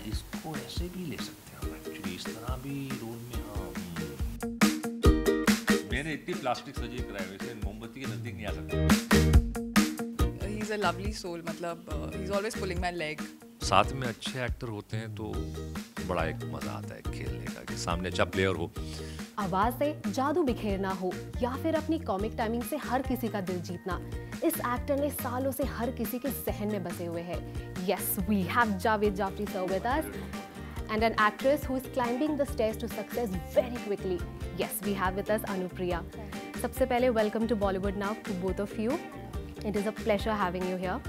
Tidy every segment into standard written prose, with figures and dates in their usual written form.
इसको ऐसे भी ले सकते हैं हम एक्चुअली, इस तरह भी रोल में। हाँ, मैंने इतनी प्लास्टिक सर्जरी कराई, वैसे मोमबत्ती के नज़दीक नहीं आ सकता। He's a lovely soul. मतलब he's always pulling my leg. साथ में अच्छे एक्टर होते हैं तो बड़ा एक मज़ा आता है खेलने का, कि सामने अच्छा प्लेयर हो। आवाज से जादू बिखेरना हो या फिर अपनी कॉमिक टाइमिंग से हर किसी का दिल जीतना, इस एक्टर ने सालों से हर किसी के सहन में बसे हुए हैं। Yes, we have Javed Jaffrey sir with us and an actress who is climbing the stairs to success very quickly. Yes, we have with us Anupriya. सबसे पहले welcome to Bollywood Now to both of you. It is a pleasure having you here.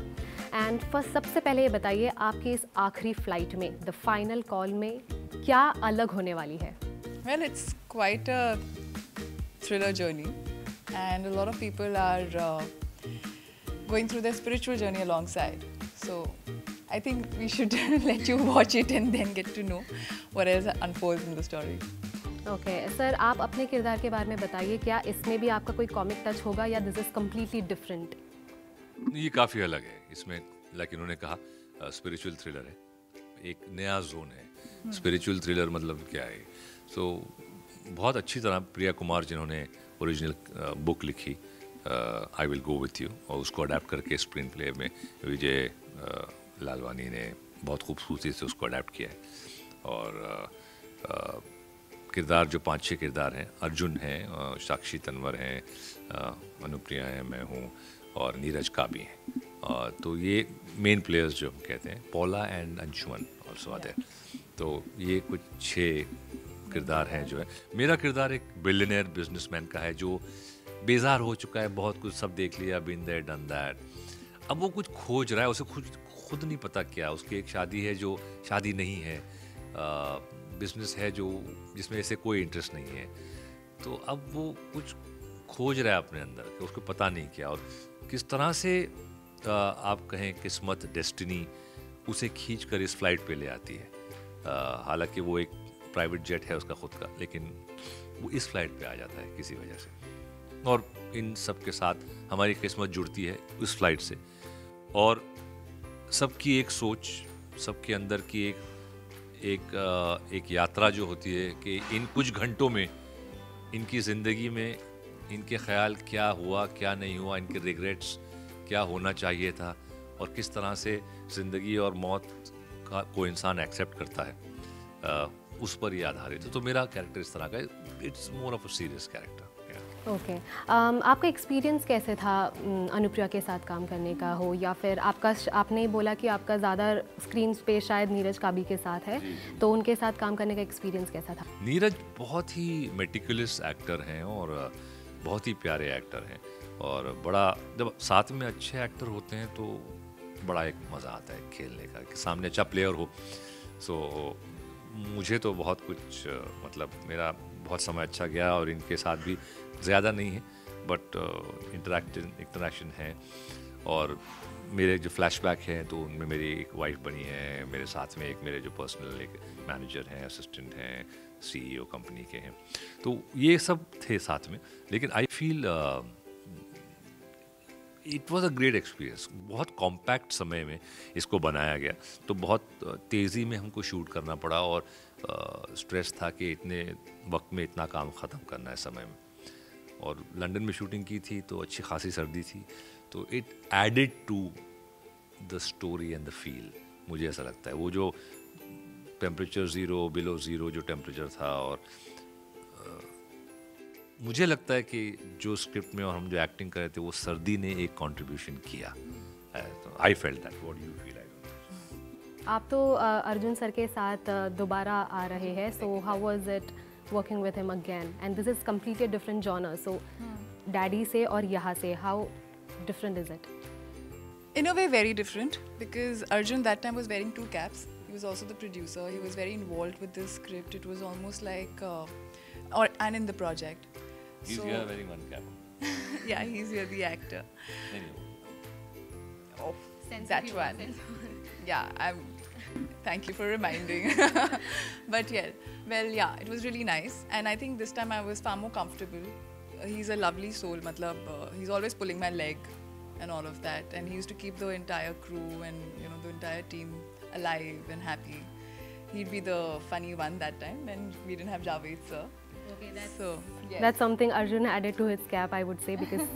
And first सबसे पहले ये बताइए, आपकी इस आखिरी flight में द फाइनल कॉल में क्या अलग होने वाली है? Well, it's quite a thriller journey, and a lot of people are going through their spiritual journey alongside. So I think we should let you watch it and then get to know what else unfolds in the story. Okay, sir आप अपने किरदार के बारे में बताइए, क्या इसमें भी आपका कोई कॉमिक टच होगा या दिस इज कम्प्लीटली डिफरेंट? ये काफ़ी अलग है। इसमें लाइक इन्होंने कहा स्पिरिचुअल थ्रिलर है, एक नया जोन है। स्पिरिचुअल थ्रिलर मतलब क्या है? सो बहुत अच्छी तरह प्रिया कुमार जिन्होंने ओरिजिनल बुक लिखी I will go with you, और उसको अडेप्ट करके स्क्रीन प्ले में विजय लालवानी ने बहुत खूबसूरती से उसको अडेप्ट किया है। और किरदार जो 5-6 किरदार हैं, अर्जुन हैं, साक्षी तन्वर हैं, अनुप्रिया हैं, मैं हूँ, और नीरज का भी हैं। तो ये मेन प्लेयर्स जो हम कहते हैं, पौला एंड अंशुमन ऑल्सो आते हैं। तो ये कुछ 6 किरदार हैं जो है। मेरा किरदार एक बिलियनियर बिजनेसमैन का है जो बेजार हो चुका है, बहुत कुछ सब देख लिया, बीन देयर डन दैट। अब वो कुछ खोज रहा है, उसे खुद नहीं पता क्या। उसकी एक शादी है जो शादी नहीं है, बिजनेस है जो जिसमें ऐसे कोई इंटरेस्ट नहीं है। तो अब वो कुछ खोज रहा है अपने अंदर कि उसको पता नहीं क्या, और किस तरह से आप कहें किस्मत, डेस्टिनी उसे खींच कर इस फ्लाइट पे ले आती है। हालांकि वो एक प्राइवेट जेट है उसका खुद का, लेकिन वो इस फ्लाइट पे आ जाता है किसी वजह से, और इन सब के साथ हमारी किस्मत जुड़ती है उस फ्लाइट से। और सबकी एक सोच, सबके अंदर की एक यात्रा जो होती है कि इन कुछ घंटों में इनकी ज़िंदगी में इनके ख्याल क्या हुआ, क्या नहीं हुआ, इनके रिग्रेट्स क्या होना चाहिए था, और किस तरह से ज़िंदगी और मौत को इंसान एक्सेप्ट करता है, उस पर ही आधारित है। तो मेरा कैरेक्टर इस तरह का है, it's more of a serious character. Okay, आपका एक्सपीरियंस कैसे था अनुप्रिया के साथ काम करने का, हो या फिर आपने बोला कि आपका ज़्यादा स्क्रीन पे शायद नीरज काबी के साथ है, तो उनके साथ काम करने का एक्सपीरियंस कैसा था? नीरज बहुत ही मेटिकुलस एक्टर हैं और बहुत ही प्यारे एक्टर हैं, और बड़ा जब साथ में अच्छे एक्टर होते हैं तो बड़ा एक मज़ा आता है खेलने का, कि सामने अच्छा प्लेयर हो। सो मुझे तो बहुत कुछ मतलब मेरा बहुत समय अच्छा गया, और इनके साथ भी ज़्यादा नहीं है बट इंटरेक्शन है। और मेरे जो फ्लैशबैक हैं तो उनमें मेरी एक वाइफ बनी है, मेरे साथ में एक मेरे जो पर्सनल एक मैनेजर हैं, असिस्टेंट हैं, सीईओ कंपनी के हैं, तो ये सब थे साथ में। लेकिन I feel it was a great experience. बहुत कॉम्पैक्ट समय में इसको बनाया गया, तो बहुत तेज़ी में हमको शूट करना पड़ा, और स्ट्रेस था कि इतने वक्त में इतना काम ख़त्म करना है समय में। और लंदन में शूटिंग की थी तो अच्छी खासी सर्दी थी, तो it added to the story and the feel. मुझे ऐसा लगता है वो जो टेम्परेचर 0 बिलो 0 जो टेम्परेचर था, और मुझे लगता है कि जो स्क्रिप्ट में और हम जो एक्टिंग कर रहे थे वो सर्दी ने एक कंट्रीब्यूशन किया। I felt that. What do you feel? आप तो अर्जुन सर के साथ दोबारा आ रहे हैं, so how was it working with him again, and this is completely a different genre, so daddy से और यहाँ से how different is it? In a way, very different, because Arjun that time was wearing 2 caps. He was also the producer. He was very involved with the script. It was almost like, and in the project. He's here wearing 1 cap. Yeah, he's here the actor. Anyway. Oh, that one. Yeah, thank you for reminding. But yeah, well, yeah, it was really nice, and I think this time I was far more comfortable. He's a lovely soul. Matlab, he's always pulling my leg and all of that, and he used to keep the entire crew and the entire team alive and happy. he'd be the funny one that time, and we didn't have Javed sir. Okay, So yeah. that's something Arjun added to his cap, I would say, because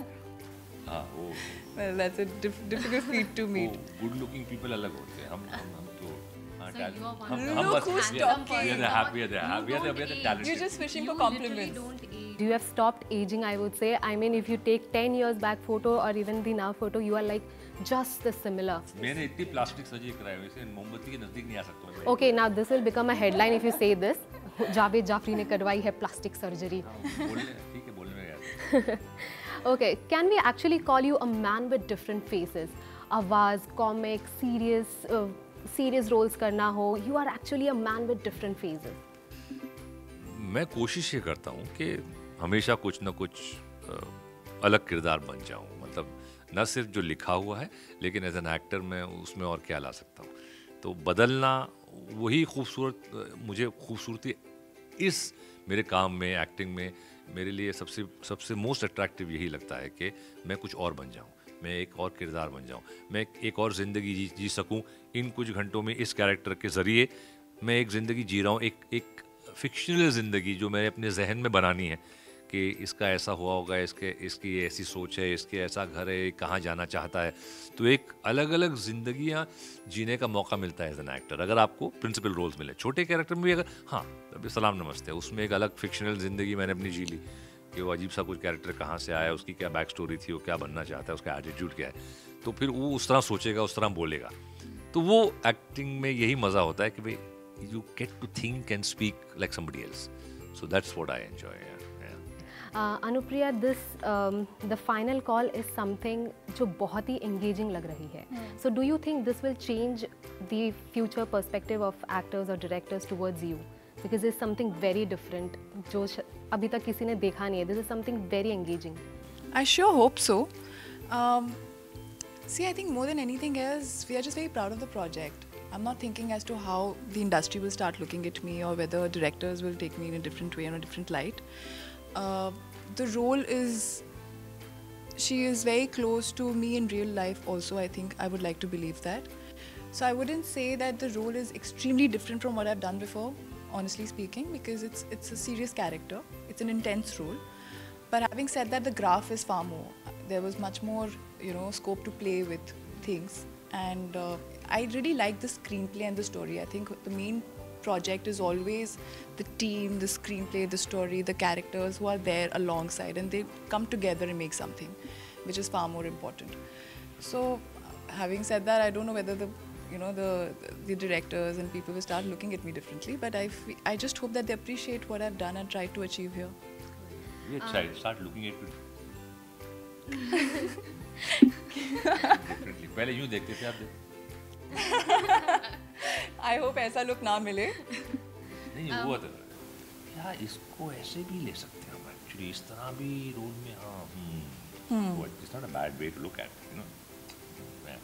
हाँ वो Well, that's a difficult feat to meet. Good looking people अलग होते हैं हम तो हाँ, So you are one हम of हम Look बस who's we are- talking. we are the happy, we are the happy, we are the You're talented. just fishing you for literally compliments. don't age. You have stopped aging, I would say. I mean, if you take 10 years back photo or even the now photo, you are like just the similar. मैंने इतनी plastic surgery कराई हुई है मोमबत्ती के नजदीक नहीं आ सकता मैं। Okay, now this will become a headline if you say this. Javed Jafri ने करवाई है plastic surgery. बोलने ठीक है बोलने में यार Okay, can we actually call you a man with different faces? आवाज, comic, serious roles करना हो, you are actually a man with different phases. मैं कोशिश ये करता हूँ कि हमेशा कुछ ना कुछ अलग किरदार बन जाऊँ, मतलब न सिर्फ जो लिखा हुआ है लेकिन एज एन एक्टर मैं उसमें और क्या ला सकता हूँ, तो बदलना वही मुझे खूबसूरती इस मेरे काम में एक्टिंग में मेरे लिए सबसे मोस्ट अट्रैक्टिव यही लगता है कि मैं कुछ और बन जाऊँ, मैं एक और किरदार बन जाऊँ, मैं एक और ज़िंदगी जी सकूँ इन कुछ घंटों में। इस कैरेक्टर के ज़रिए मैं एक ज़िंदगी जी रहा हूँ, एक फिक्शनल ज़िंदगी जो मैंने अपने जहन में बनानी है कि इसका ऐसा हुआ होगा, इसकी ऐसी सोच है, इसके ऐसा घर है, कहाँ जाना चाहता है। तो एक अलग अलग ज़िंदगियाँ जीने का मौका मिलता है एज एन एक्टर अगर आपको प्रिंसिपल रोल्स मिले। छोटे कैरेक्टर में भी अगर हाँ अभी सलाम नमस्ते उसमें एक अलग फिक्शनल ज़िंदगी मैंने अपनी जी ली कि वो अजीब सा कुछ कैरेक्टर कहाँ से आया, उसकी क्या बैक स्टोरी थी, वो क्या बनना चाहता है, उसका एटीट्यूड क्या है, तो फिर वो उस तरह सोचेगा, उस तरह बोलेगा। तो वो एक्टिंग में यही मज़ा होता है कि भाई you get to think and speak like somebody else, so that's what I enjoy. Anupriya, the final call is something जो बहुत ही engaging लग रही है. So do you think this will change the future perspective of actors or directors towards you? Because it's something very different जो अभी तक किसी ने देखा नहीं है. This is something very engaging. I sure hope so. See, I think more than anything else, we are just very proud of the project. I'm not thinking as to how the industry will start looking at me or whether directors will take me in a different way or a different light. The role she is very close to me in real life also, I think. I would like to believe that. So I wouldn't say that the role is extremely different from what I've done before, honestly speaking, because it's a serious character. It's an intense role. But having said that, the graph is far more. There was much more, scope to play with things. And I really like the screenplay and the story. I think the main project is always the team, the screenplay, the story, the characters who are there alongside, and they come together and make something, which is far more important. So, having said that, I don't know whether the directors and people will start looking at me differently, but I just hope that they appreciate what I've done and tried to achieve here. Start looking at you differently. पहले यूँ देखते थे आप I hope ऐसा look ना मिले. नहीं वो तो यार इसको ऐसे भी ले सकते हैं हम एक्चुअली इस तरह भी रोल में हाँ it's not a bad way to look at it,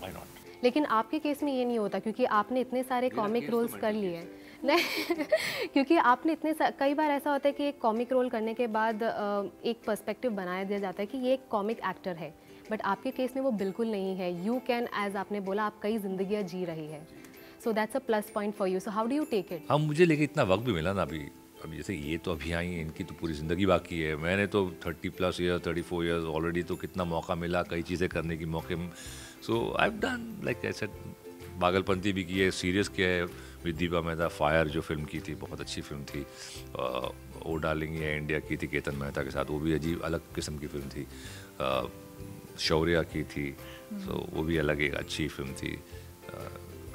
why not. लेकिन आपके केस में ये नहीं होता क्योंकि आपने इतने सारे कॉमिक रोल्स कर लिए हैं. नहीं क्योंकि आपने कई बार ऐसा होता है कि एक कॉमिक रोल करने के बाद एक पर्सपेक्टिव बनाया दिया जाता है कि ये एक कॉमिक एक्टर है, बट आपके केस में वो बिल्कुल नहीं है. यू कैन, एज आपने बोला, आप कई जिंदगियाँ जी रही है. So that's a plus point for you. So how do you take it? हाँ मुझे लेकिन इतना वक्त भी मिला ना अभी जैसे ये तो अभी आई इनकी तो पूरी ज़िंदगी बाकी है. मैंने तो 30+ ईयर 34 ईयर्स ऑलरेडी, तो कितना मौका मिला कई चीज़ें करने की मौके. सो आई हैव डन लाइक ऐसे पागलपंती भी की है, सीरियस किया है विद दीपा मेहता. फायर जो फिल्म की थी बहुत अच्छी फिल्म थी. ओ डार्लिंग ये इंडिया की थी केतन मेहता के साथ, वो भी अजीब अलग किस्म की फिल्म थी. शौर्या की थी, सो वो भी अलग एक अच्छी फिल्म थी.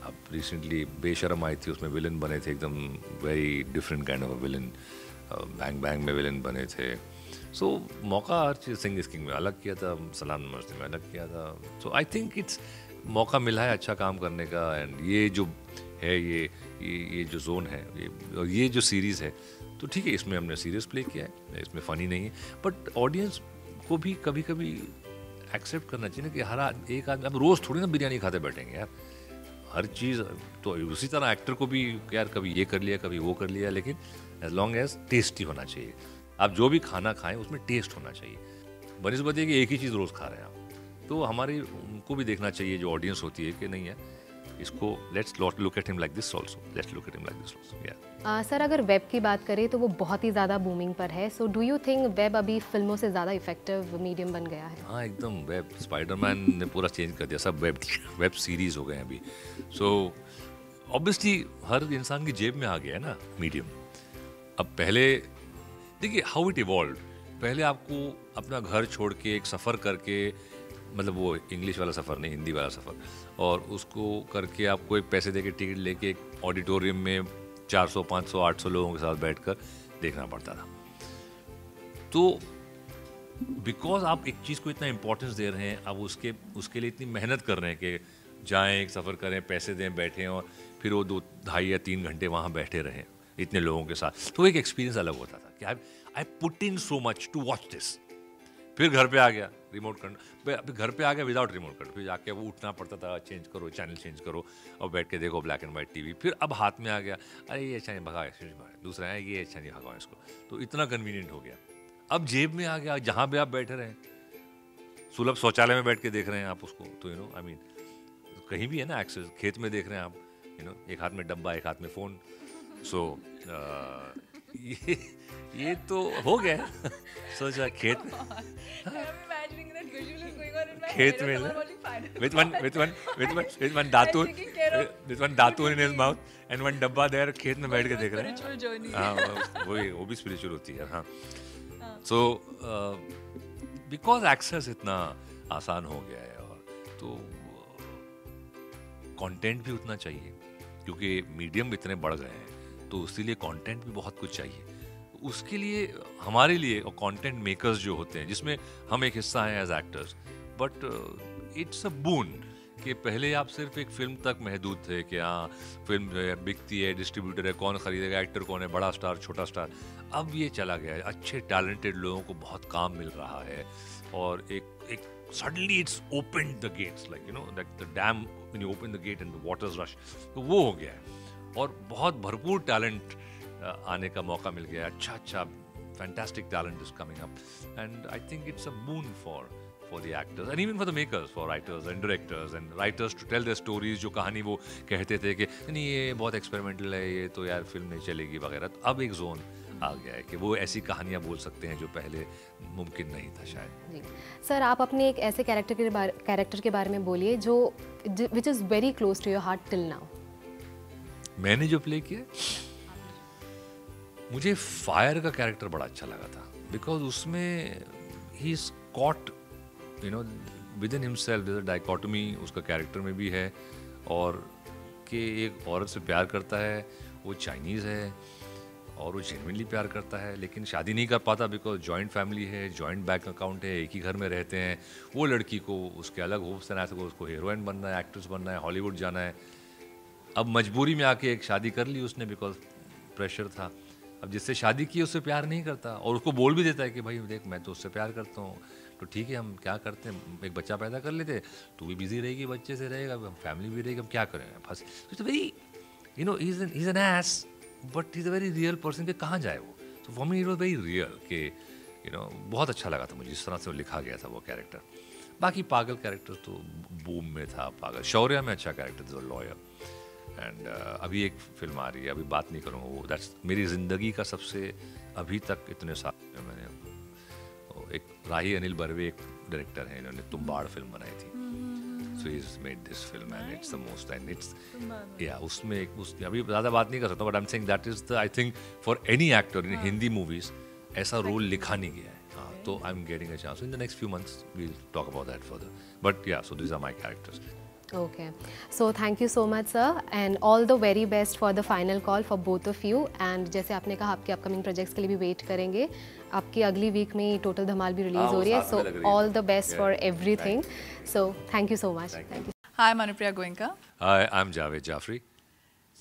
अब रिसेंटली बेशरम आई थी, उसमें विलन बने थे एकदम very different kind of a villain. Bang bang में विलन बने थे. सो मौका हर चीज़. सिंग इज किंग में अलग किया था, सलाम नमस्ते में अलग किया था. सो आई थिंक इट्स मौका मिला है अच्छा काम करने का. एंड ये जो है ये जो जोन है ये जो सीरीज़ है, तो ठीक है इसमें हमने सीरियस प्ले किया है, इसमें फ़नी नहीं है, बट ऑडियंस को भी कभी कभी एक्सेप्ट करना चाहिए ना कि हर एक आदमी अब रोज़ थोड़ी ना बिरयानी खाते बैठेंगे यार. हर चीज़ तो उसी तरह एक्टर को भी यार कभी ये कर लिया कभी वो कर लिया, लेकिन एज लॉन्ग एज टेस्टी होना चाहिए. आप जो भी खाना खाएं उसमें टेस्ट होना चाहिए. बनिस्बत है कि एक ही चीज़ रोज़ खा रहे हैं आप, तो हमारी उनको भी देखना चाहिए जो ऑडियंस होती है कि नहीं है इसको let's look at him like this also, let's look at him like this also. या सर अगर वेब की बात करें तो वो बहुत ही ज़्यादा बूमिंग पर है, so do you think web अभी फिल्मों से ज़्यादा इफेक्टिव मीडियम बन गया है? हाँ एकदम, वेब स्पाइडरमैन ने पूरा चेंज कर दिया, सब वेब सीरीज हो गए हैं अभी। सो ऑब्वियसली हर इंसान की जेब में आ गया है ना मीडियम। अब पहले देखिए हाउ इट इवॉल्व, पहले आपको अपना घर छोड़ के एक सफ़र करके, मतलब वो इंग्लिश वाला सफ़र नहीं, हिंदी वाला सफ़र, और उसको करके आपको एक पैसे दे के टिकट लेके एक ऑडिटोरियम में 400 500 800 लोगों के साथ बैठकर देखना पड़ता था। तो बिकॉज आप एक चीज़ को इतना इम्पोर्टेंस दे रहे हैं, आप उसके लिए इतनी मेहनत कर रहे हैं कि जाएं, एक सफ़र करें, पैसे दें, बैठें और फिर वो 2 2.5 या 3 घंटे वहाँ बैठे रहें इतने लोगों के साथ, तो एक एक्सपीरियंस अलग होता था कि I put in so much to watch this. फिर घर पे आ गया, रिमोट करना, फिर घर पे आ गया विदाउट रिमोट कंट्रोल, फिर जाके वो उठना पड़ता था, चेंज करो, चैनल चेंज करो और बैठ के देखो ब्लैक एंड वाइट टीवी। फिर अब हाथ में आ गया, अरे ये अच्छा नहीं भगा, दूसरा है ये अच्छा नहीं भगाओ इसको, तो इतना कन्वीनियंट हो गया। अब जेब में आ गया, जहाँ भी आप बैठे रहें, सुलभ शौचालय में बैठ के देख रहे हैं आप उसको, तो आई मीन कहीं भी है ना एक्सेस, खेत में देख रहे हैं आप, एक हाथ में डब्बा, एक हाथ में फ़ोन। सो ये तो हो गया। सोचा खेत में with one दातून in his mouth and one डब्बा there, खेत में बैठ के देख रहे हैं। हाँ वो भी स्पिरिचुअल होती है। हाँ सो बिकॉज एक्सेस इतना आसान हो गया है, और तो कंटेंट भी उतना चाहिए, क्योंकि मीडियम इतने बढ़ गए हैं, तो इसीलिए कंटेंट भी बहुत कुछ चाहिए। उसके लिए हमारे लिए और कंटेंट मेकर्स जो होते हैं, जिसमें हम एक हिस्सा हैं as actors, but it's a boon कि पहले आप सिर्फ एक फिल्म तक महदूद थे कि हाँ फिल्म बिकती है, डिस्ट्रीब्यूटर है, कौन खरीदेगा, एक्टर कौन है, बड़ा स्टार छोटा स्टार। अब ये चला गया है, अच्छे टैलेंटेड लोगों को बहुत काम मिल रहा है, और एक suddenly it's opened the gates, like like the dam when you open the gate and the waters rush, तो वो हो गया है, और बहुत भरपूर टैलेंट आने का मौका मिल गया है। अच्छा fantastic talent is coming up, and I think it's a boon for the actors and even for the makers, for writers and directors and writers to tell their stories। जो कहानी वो कहते थे कि नहीं ये बहुत एक्सपेरिमेंटल है, ये तो यार फिल्म नहीं चलेगी वगैरह, तो अब एक जोन आ गया है कि वो ऐसी कहानियाँ बोल सकते हैं जो पहले मुमकिन नहीं था शायद। जी सर, आप अपने एक ऐसे कैरेक्टर के बारे में बोलिए जो which is very close to your heart till now. मैंने जो प्ले किया, मुझे फायर का कैरेक्टर बड़ा अच्छा लगा था, बिकॉज उसमें he is caught within himself, there a dichotomy उसका कैरेक्टर में भी है, और कि एक औरत से प्यार करता है, वो चाइनीज़ है और वो जेन्युइनली प्यार करता है, लेकिन शादी नहीं कर पाता बिकॉज जॉइंट फैमिली है, जॉइंट बैंक अकाउंट है, एक ही घर में रहते हैं। वो लड़की को उसके अलग होप्स हैं, ऐसे उसको हीरोइन बनना है, एक्ट्रेस बनना है, हॉलीवुड जाना है। अब मजबूरी में आके एक शादी कर ली उसने बिकॉज प्रेशर था। अब जिससे शादी की उससे प्यार नहीं करता, और उसको बोल भी देता है कि भाई देख मैं तो उससे प्यार करता हूँ, तो ठीक है हम क्या करते हैं, एक बच्चा पैदा कर लेते, तू भी बिजी रहेगी, बच्चे से रहेगा, फैमिली भी रहेगी, हम क्या करें फंस। तो very he's an ass, but is a very real person के कहाँ जाए वो। तो for me it was very real कि बहुत अच्छा लगा था मुझे जिस तरह से वो लिखा गया था वो कैरेक्टर। बाकी पागल कैरेक्टर तो बूम में था, पागल शौर्या में अच्छा कैरेक्टर था, लॉयर। एंड अभी एक फिल्म आ रही है, अभी बात नहीं करूँगा, वो दैट्स मेरी ज़िंदगी का सबसे अभी तक इतने साल में मैंने एक राही अनिल बर्वे एक डायरेक्टर हैं, इन्होंने तुम्बाड़ फिल्म बनाई थी। So he's made this film and it's the most, and it's उसमें अभी ज़्यादा बात नहीं कर सकता, but I'm saying that is the, I think for any actor in Hindi movies ऐसा रोल लिखा नहीं गया है। हाँ, तो I'm getting a chance. So in the next few months we'll talk about that further. But yeah, so these are my characters. Okay, so thank you so much sir, and all the very best for the final call for both of you. And जैसे आपने कहा आपके upcoming projects के लिए भी wait करेंगे, आपकी अगली वीक में टोटल धमाल भी रिलीज हो रही है, so all the best for everything. So thank you so much. Thank you. Hi, I'm Anupriya Goenka. Hi, I'm Javed Jafri.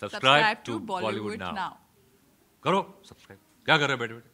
Subscribe to Bollywood now. now. करो सब्सक्राइब, क्या कर रहे हो बैठे बैठे।